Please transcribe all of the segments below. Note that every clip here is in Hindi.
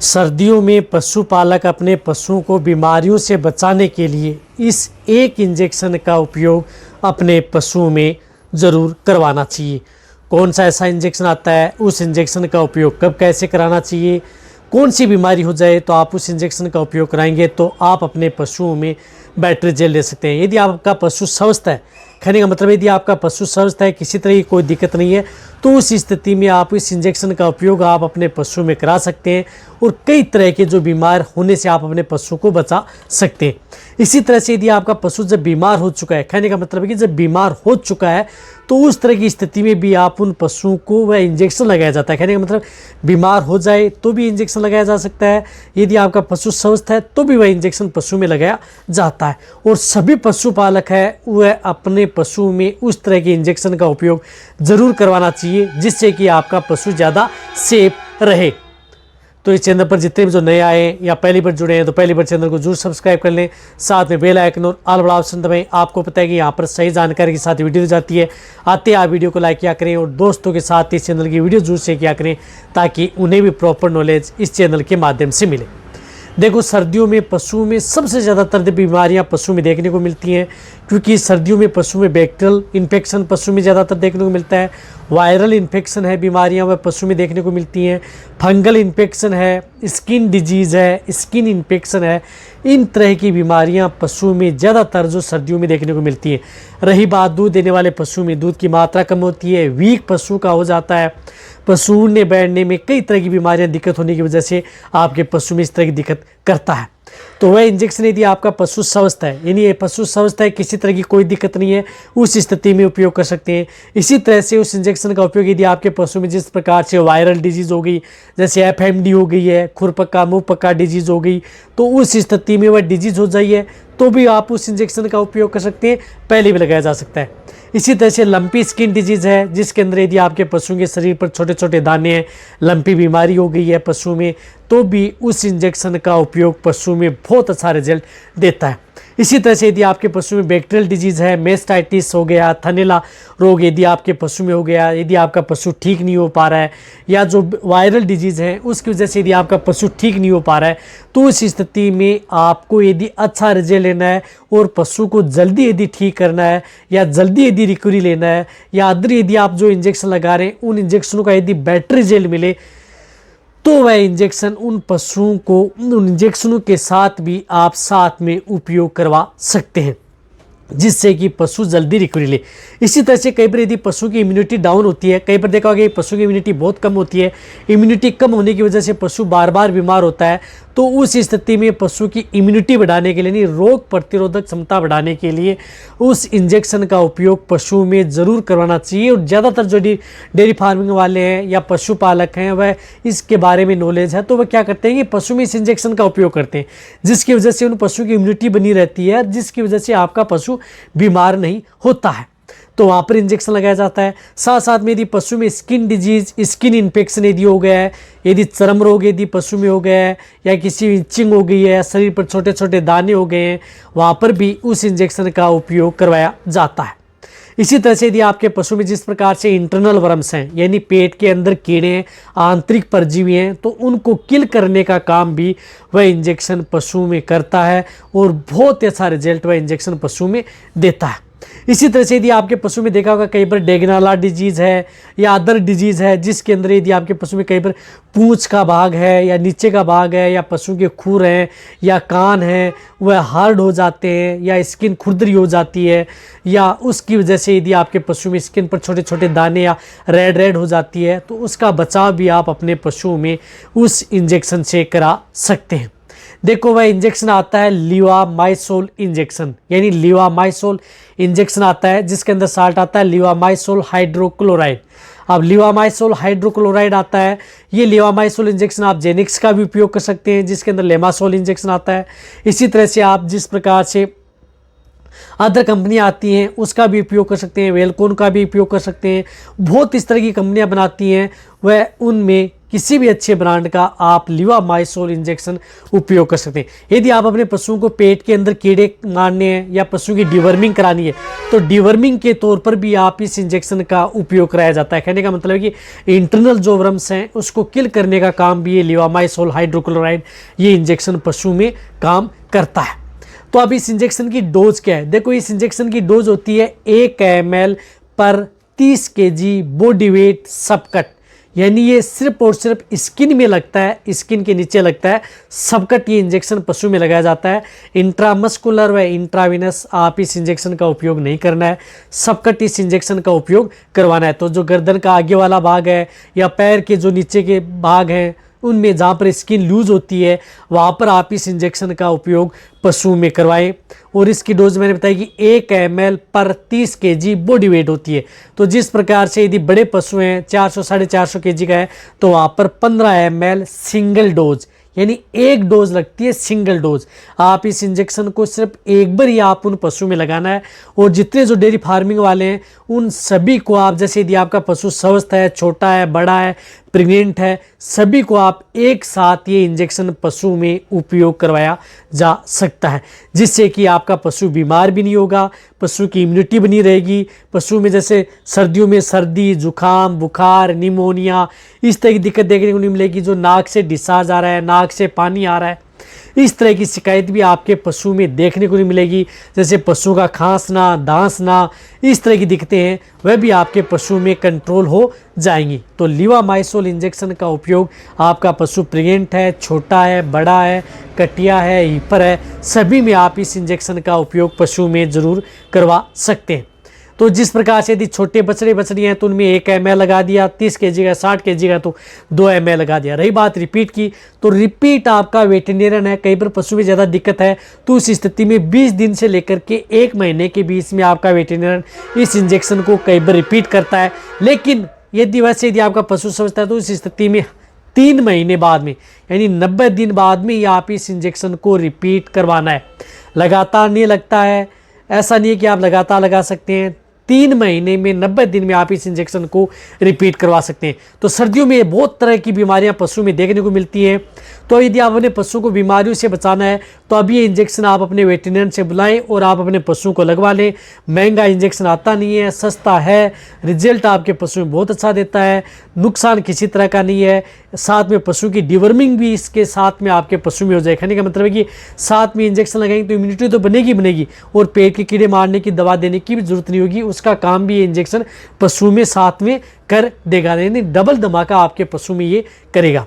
सर्दियों में पशुपालक अपने पशुओं को बीमारियों से बचाने के लिए इस एक इंजेक्शन का उपयोग अपने पशुओं में ज़रूर करवाना चाहिए। कौन सा ऐसा इंजेक्शन आता है, उस इंजेक्शन का उपयोग कब कैसे कराना चाहिए, कौन सी बीमारी हो जाए तो आप उस इंजेक्शन का उपयोग कराएंगे तो आप अपने पशुओं में बैटरी जेल ले सकते हैं। यदि आपका पशु स्वस्थ है, कहने का मतलब यदि आपका पशु स्वस्थ है, किसी तरह की कोई दिक्कत नहीं है, तो उस स्थिति में आप इस इंजेक्शन का उपयोग आप अपने पशु में करा सकते हैं और कई तरह के जो बीमार होने से आप अपने पशु को बचा सकते हैं। इसी तरह से यदि आपका पशु जब बीमार हो चुका है, कहने का मतलब है कि जब बीमार हो चुका है तो उस तरह की स्थिति में भी आप उन पशुओं को वह इंजेक्शन लगाया जाता है। कहने का मतलब बीमार हो जाए तो भी इंजेक्शन लगाया जा सकता है, यदि आपका पशु स्वस्थ है तो भी वह इंजेक्शन पशु में लगाया जाता है। और सभी पशुपालक है वह अपने पशु में उस तरह के इंजेक्शन का उपयोग ज़रूर करवाना चाहिए जिससे कि आपका पशु ज़्यादा सेफ रहे। तो इस चैनल पर जितने भी जो नए आए हैं या पहली बार जुड़े हैं तो पहली बार चैनल को जरूर सब्सक्राइब कर लें, साथ में बेल आइकन और ऑल बड़ा ऑप्शन दबाएं। आपको पता है कि यहाँ पर सही जानकारी के साथ वीडियो जाती है, आते आप वीडियो को लाइक किया करें और दोस्तों के साथ इस चैनल की वीडियो जरूर शेयर किया करें ताकि उन्हें भी प्रॉपर नॉलेज इस चैनल के माध्यम से मिले। देखो, सर्दियों में पशुओं में सबसे ज़्यादातर बीमारियां पशु में देखने को मिलती हैं, क्योंकि सर्दियों में पशु में बैक्टीरियल इन्फेक्शन पशु में ज़्यादातर देखने को मिलता है, वायरल इन्फेक्शन है बीमारियां वह पशु में देखने को मिलती हैं, फंगल इन्फेक्शन है, स्किन डिजीज़ है, स्किन इन्फेक्शन है। इन तरह की बीमारियां पशु में ज़्यादातर जो सर्दियों में देखने को मिलती हैं। रही बात दूध देने वाले पशु में, दूध की मात्रा कम होती है, वीक पशु का हो जाता है, पशु उड़ने बैठने में कई तरह की बीमारियां दिक्कत होने की वजह से आपके पशु में इस तरह की दिक्कत करता है। तो वह इंजेक्शन यदि आपका पशु स्वस्थ है, यानी ये पशु स्वस्थ है, किसी तरह की कोई दिक्कत नहीं है, उस स्थिति में उपयोग कर सकते हैं। इसी तरह से उस इंजेक्शन का उपयोग यदि आपके पशु में जिस प्रकार से वायरल डिजीज़ हो गई, जैसे एफएमडी हो गई है, खुरपक्का मुँह पक्का डिजीज़ हो गई, तो उस स्थिति में वह डिजीज़ हो जाइए तो भी आप उस इंजेक्शन का उपयोग कर सकते हैं, पहले भी लगाया जा सकता है। इसी तरह से लंपी स्किन डिजीज़ है, जिसके अंदर यदि आपके पशु के शरीर पर छोटे छोटे दाने हैं, लंपी बीमारी हो गई है पशु में, तो भी उस इंजेक्शन का उपयोग पशु में बहुत अच्छा रिजल्ट देता है। इसी तरह से यदि आपके पशु में बैक्टीरियल डिजीज़ है, मेस्टाइटिस हो गया, थनेला रोग यदि आपके पशु में हो गया, यदि आपका पशु ठीक नहीं हो पा रहा है, या जो वायरल डिजीज़ है उसकी वजह से यदि आपका पशु ठीक नहीं हो पा रहा है, तो उस स्थिति में आपको यदि अच्छा रिजल्ट लेना है और पशु को जल्दी यदि ठीक करना है या जल्दी यदि रिकवरी लेना है, या अदर यदि आप जो इंजेक्शन लगा रहे हैं उन इंजेक्शनों का यदि बेटर रिजल्ट मिले, तो वह इंजेक्शन उन पशुओं को उन इंजेक्शनों के साथ भी आप साथ में उपयोग करवा सकते हैं जिससे कि पशु जल्दी रिकवरी ले। इसी तरह से कई बार यदि पशु की इम्यूनिटी डाउन होती है, कई बार देखा होगा कि पशु की इम्यूनिटी बहुत कम होती है, इम्यूनिटी कम होने की वजह से पशु बार बार बीमार होता है, तो उस स्थिति में पशु की इम्यूनिटी बढ़ाने के लिए, यानी रोग प्रतिरोधक क्षमता बढ़ाने के लिए उस इंजेक्शन का उपयोग पशु में ज़रूर करवाना चाहिए। और ज़्यादातर जो डेयरी फार्मिंग वाले हैं या पशुपालक हैं वह इसके बारे में नॉलेज है, तो वह क्या करते हैं कि पशु में इस इंजेक्शन का उपयोग करते हैं, जिसकी वजह से उन पशु की इम्यूनिटी बनी रहती है, जिसकी वजह से आपका पशु बीमार नहीं होता है। तो वहाँ पर इंजेक्शन लगाया जाता है। साथ साथ में यदि पशु में स्किन डिजीज, स्किन इन्फेक्शन यदि हो गया है, यदि चर्म रोग यदि पशु में हो गया है, या किसी इचिंग हो गई है, शरीर पर छोटे छोटे दाने हो गए हैं, वहाँ पर भी उस इंजेक्शन का उपयोग करवाया जाता है। इसी तरह से यदि आपके पशु में जिस प्रकार से इंटरनल वर्म्स हैं, यानी पेट के अंदर कीड़े हैं, आंतरिक परजीवी हैं, तो उनको किल करने का काम भी वह इंजेक्शन पशु में करता है और बहुत अच्छा रिजल्ट वह इंजेक्शन पशु में देता है। इसी तरह से यदि आपके पशु में देखा होगा कई बार डेगनाला डिजीज़ है या अदर डिजीज़ है, जिसके अंदर यदि आपके पशु में कई बार पूंछ का भाग है या नीचे का भाग है या पशु के खुर हैं या कान हैं वह हार्ड हो जाते हैं या स्किन खुरदरी हो जाती है, या उसकी वजह से यदि आपके पशु में स्किन पर छोटे छोटे दाने या रेड हो जाती है, तो उसका बचाव भी आप अपने पशुओं में उस इंजेक्शन से करा सकते हैं। देखो, वह इंजेक्शन आता है लीवामाइसोल इंजेक्शन, यानी लीवामाइसोल इंजेक्शन आता है जिसके अंदर साल्ट आता है लीवामाइसोल हाइड्रोक्लोराइड। अब लीवामाइसोल हाइड्रोक्लोराइड आता है, ये लीवामाइसोल इंजेक्शन आप जेनिक्स का भी उपयोग कर सकते हैं जिसके अंदर लेमासोल इंजेक्शन आता है। इसी तरह से आप जिस प्रकार से अदर कंपनियां आती हैं उसका भी उपयोग कर सकते हैं, वेलकॉन का भी उपयोग कर सकते हैं, बहुत इस तरह की कंपनियां बनाती हैं, वह उनमें किसी भी अच्छे ब्रांड का आप लिवामाइसोल इंजेक्शन उपयोग कर सकते हैं। यदि आप अपने पशुओं को पेट के अंदर कीड़े मारने हैं या पशुओं की डिवर्मिंग करानी है तो डिवर्मिंग के तौर पर भी आप इस इंजेक्शन का उपयोग कराया जाता है। कहने का मतलब है कि इंटरनल जो वर्म्स हैं उसको किल करने का काम भी ये लिवामाइसोल हाइड्रोक्लोराइड ये इंजेक्शन पशु में काम करता है। तो अब इस इंजेक्शन की डोज क्या है? देखो, इस इंजेक्शन की डोज होती है 1 ml पर 30 kg बॉडी वेट सबकट, यानी ये सिर्फ और सिर्फ स्किन में लगता है, स्किन के नीचे लगता है सबकट। ये इंजेक्शन पशु में लगाया जाता है। इंट्रामस्कुलर व इंट्राविनस आप इस इंजेक्शन का उपयोग नहीं करना है, सबकट इस इंजेक्शन का उपयोग करवाना है। तो जो गर्दन का आगे वाला भाग है या पैर के जो नीचे के भाग हैं उनमें जहाँ पर स्किन लूज होती है वहाँ पर आप इस इंजेक्शन का उपयोग पशु में करवाएं। और इसकी डोज मैंने बताया कि 1 ml पर 30 kg बॉडी वेट होती है। तो जिस प्रकार से यदि बड़े पशु हैं 400 450 kg का है तो वहाँ पर 15 ml सिंगल डोज, यानी एक डोज लगती है सिंगल डोज। आप इस इंजेक्शन को सिर्फ एक बार ही आप उन पशु में लगाना है। और जितने जो डेयरी फार्मिंग वाले हैं उन सभी को आप, जैसे यदि आपका पशु स्वस्थ है, छोटा है, बड़ा है, प्रेग्नेंट है, सभी को आप एक साथ ये इंजेक्शन पशु में उपयोग करवाया जा सकता है, जिससे कि आपका पशु बीमार भी नहीं होगा, पशु की इम्यूनिटी बनी रहेगी। पशु में जैसे सर्दियों में सर्दी, जुकाम, बुखार, निमोनिया इस तरह की दिक्कत देखने को नहीं मिलेगी। जो नाक से डिस्चार्ज आ रहा है, नाक से पानी आ रहा है, इस तरह की शिकायत भी आपके पशु में देखने को नहीं मिलेगी। जैसे पशु का खांसना, दांसना, इस तरह की दिक्कतें हैं वह भी आपके पशु में कंट्रोल हो जाएंगी। तो लिवामाइसोल इंजेक्शन का उपयोग आपका पशु प्रेग्नेंट है, छोटा है, बड़ा है, कटिया है, हीपर है, सभी में आप इस इंजेक्शन का उपयोग पशु में ज़रूर करवा सकते हैं। तो जिस प्रकार से यदि छोटे बछड़े बछड़ी हैं तो उनमें 1 ml लगा दिया, 30 kg का 60 kg का तो 2 ml लगा दिया। रही बात रिपीट की, तो रिपीट आपका वेटेरियन है, कई बार पशु में ज़्यादा दिक्कत है तो उस स्थिति में 20 दिन से लेकर के 1 महीने के बीच में आपका वेटेरियन इस इंजेक्शन को कई बार रिपीट करता है। लेकिन यदि आपका पशु समझता है तो उस स्थिति में 3 महीने बाद में, यानी 90 दिन बाद में ही आप इस इंजेक्शन को रिपीट करवाना है। लगातार नहीं लगता है, ऐसा नहीं है कि आप लगातार लगा सकते हैं। 3 महीने में 90 दिन में आप इस इंजेक्शन को रिपीट करवा सकते हैं। तो सर्दियों में बहुत तरह की बीमारियां पशु में देखने को मिलती हैं। तो यदि आप अपने पशु को बीमारियों से बचाना है तो अब ये इंजेक्शन आप अपने वेटेरिनरी से बुलाएं और आप अपने पशु को लगवा लें। महंगा इंजेक्शन आता नहीं है, सस्ता है, रिजल्ट आपके पशु में बहुत अच्छा देता है, नुकसान किसी तरह का नहीं है। साथ में पशु की डिवर्मिंग भी इसके साथ में आपके पशु में हो जाए। कहने का मतलब है कि साथ में इंजेक्शन लगाएंगे तो इम्यूनिटी तो बनेगी और पेट के कीड़े मारने की दवा देने की भी जरूरत नहीं होगी। उसका काम भी ये इंजेक्शन पशु में साथ में कर देगा, यानी डबल धमाका आपके पशु में ये करेगा।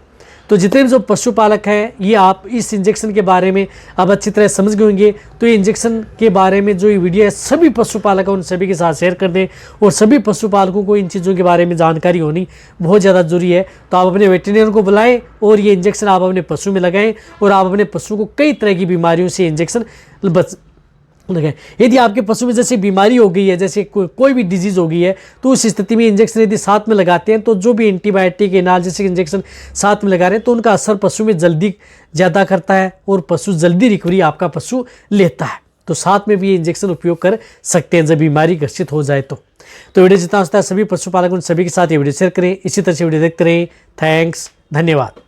तो जितने भी जो पशुपालक हैं ये आप इस इंजेक्शन के बारे में अब अच्छी तरह समझ गए होंगे। तो ये इंजेक्शन के बारे में जो ये वीडियो है सभी पशुपालक हैं उन सभी के साथ शेयर कर दें और सभी पशुपालकों को इन चीज़ों के बारे में जानकारी होनी बहुत ज़्यादा जरूरी है। तो आप अपने वेटेरिनरी को बुलाएं और ये इंजेक्शन आप अपने पशु में लगाएं और आप अपने पशु को कई तरह की बीमारियों से इंजेक्शन लगाएं। यदि आपके पशु में जैसे बीमारी हो गई है, जैसे कोई भी डिजीज़ हो गई है, तो उस स्थिति में इंजेक्शन यदि साथ में लगाते हैं तो जो भी एंटीबायोटिक एनाल्जेसिक इंजेक्शन साथ में लगा रहे हैं तो उनका असर पशु में जल्दी ज़्यादा करता है और पशु जल्दी रिकवरी आपका पशु लेता है। तो साथ में भी ये इंजेक्शन उपयोग कर सकते हैं जब बीमारी ग्रसित हो जाए तो वीडियो जितना होता है सभी पशुपालकों सभी के साथ ये वीडियो शेयर करें। इसी तरह से वीडियो देखते रहें। थैंक्स, धन्यवाद।